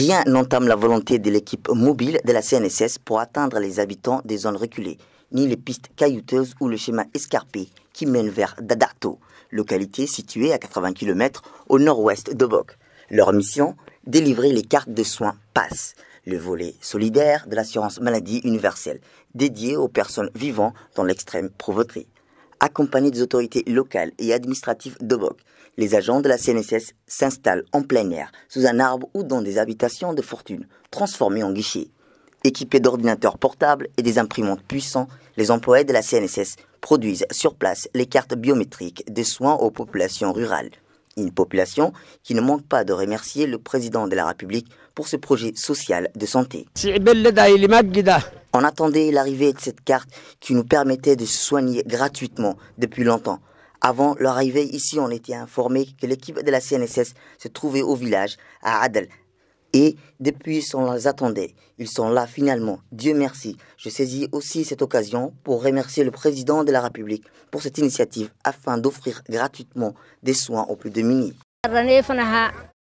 Rien n'entame la volonté de l'équipe mobile de la CNSS pour atteindre les habitants des zones reculées, ni les pistes caillouteuses ou le schéma escarpé qui mène vers Dadarto, localité située à 80 km au nord-ouest d'Obok. Leur mission, délivrer les cartes de soins PASS, le volet solidaire de l'assurance maladie universelle, dédié aux personnes vivant dans l'extrême pauvreté. Accompagnés des autorités locales et administratives d'Obok, les agents de la CNSS s'installent en plein air, sous un arbre ou dans des habitations de fortune, transformées en guichets. Équipés d'ordinateurs portables et des imprimantes puissants, les employés de la CNSS produisent sur place les cartes biométriques des soins aux populations rurales. Une population qui ne manque pas de remercier le président de la République pour ce projet social de santé. On attendait l'arrivée de cette carte qui nous permettait de se soigner gratuitement depuis longtemps. Avant leur arrivée ici, on était informé que l'équipe de la CNSS se trouvait au village, à Adel. Et depuis, on les attendait. Ils sont là finalement. Dieu merci. Je saisis aussi cette occasion pour remercier le président de la République pour cette initiative afin d'offrir gratuitement des soins aux plus démunis.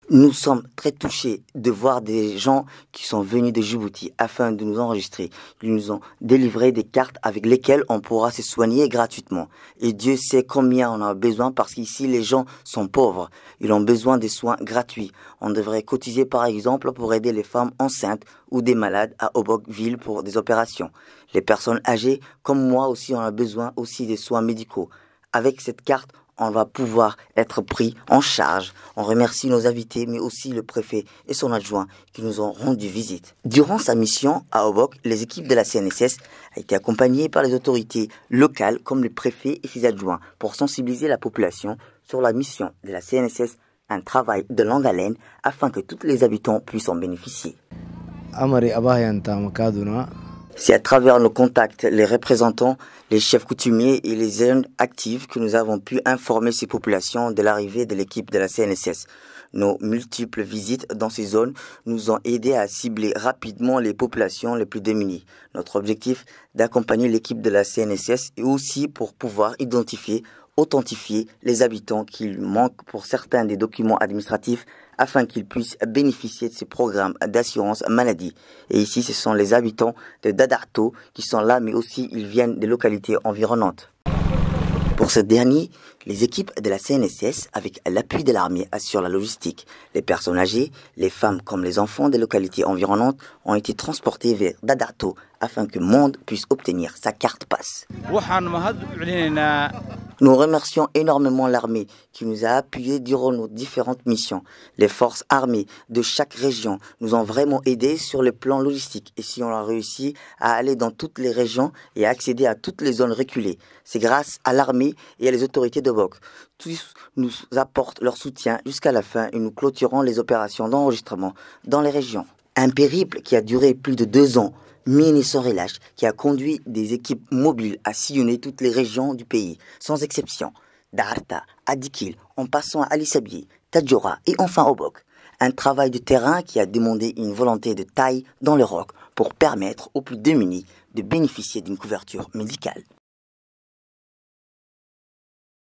Nous sommes très touchés de voir des gens qui sont venus de Djibouti afin de nous enregistrer. Ils nous ont délivré des cartes avec lesquelles on pourra se soigner gratuitement. Et Dieu sait combien on a besoin parce qu'ici les gens sont pauvres. Ils ont besoin des soins gratuits. On devrait cotiser par exemple pour aider les femmes enceintes ou des malades à Obokville pour des opérations. Les personnes âgées comme moi aussi on a besoin aussi des soins médicaux. Avec cette carte, on va pouvoir être pris en charge. On remercie nos invités, mais aussi le préfet et son adjoint qui nous ont rendu visite. Durant sa mission à Obok, les équipes de la CNSS ont été accompagnées par les autorités locales comme le préfet et ses adjoints pour sensibiliser la population sur la mission de la CNSS, un travail de longue haleine afin que tous les habitants puissent en bénéficier. C'est à travers nos contacts, les représentants, les chefs coutumiers et les jeunes actifs que nous avons pu informer ces populations de l'arrivée de l'équipe de la CNSS. Nos multiples visites dans ces zones nous ont aidés à cibler rapidement les populations les plus démunies. Notre objectif, d'accompagner l'équipe de la CNSS est aussi pour pouvoir authentifier les habitants qui manquent pour certains des documents administratifs afin qu'ils puissent bénéficier de ces programmes d'assurance maladie. Et ici, ce sont les habitants de Dadarto qui sont là, mais aussi ils viennent des localités environnantes. Pour ce dernier, les équipes de la CNSS, avec l'appui de l'armée, assurent la logistique. Les personnes âgées, les femmes comme les enfants des localités environnantes ont été transportés vers Dadarto afin que le monde puisse obtenir sa carte PASS. Nous remercions énormément l'armée qui nous a appuyés durant nos différentes missions. Les forces armées de chaque région nous ont vraiment aidés sur le plan logistique. Et si on a réussi à aller dans toutes les régions et à accéder à toutes les zones reculées, c'est grâce à l'armée et à les autorités d'Obok. Tous nous apportent leur soutien jusqu'à la fin et nous clôturons les opérations d'enregistrement dans les régions. Un périple qui a duré plus de 2 ans, mine et sans relâche, qui a conduit des équipes mobiles à sillonner toutes les régions du pays, sans exception, d'Arta à Dikil, en passant à Ali Sabié, Tadjoura et enfin Obok. Un travail de terrain qui a demandé une volonté de taille dans le roc pour permettre aux plus démunis de bénéficier d'une couverture médicale.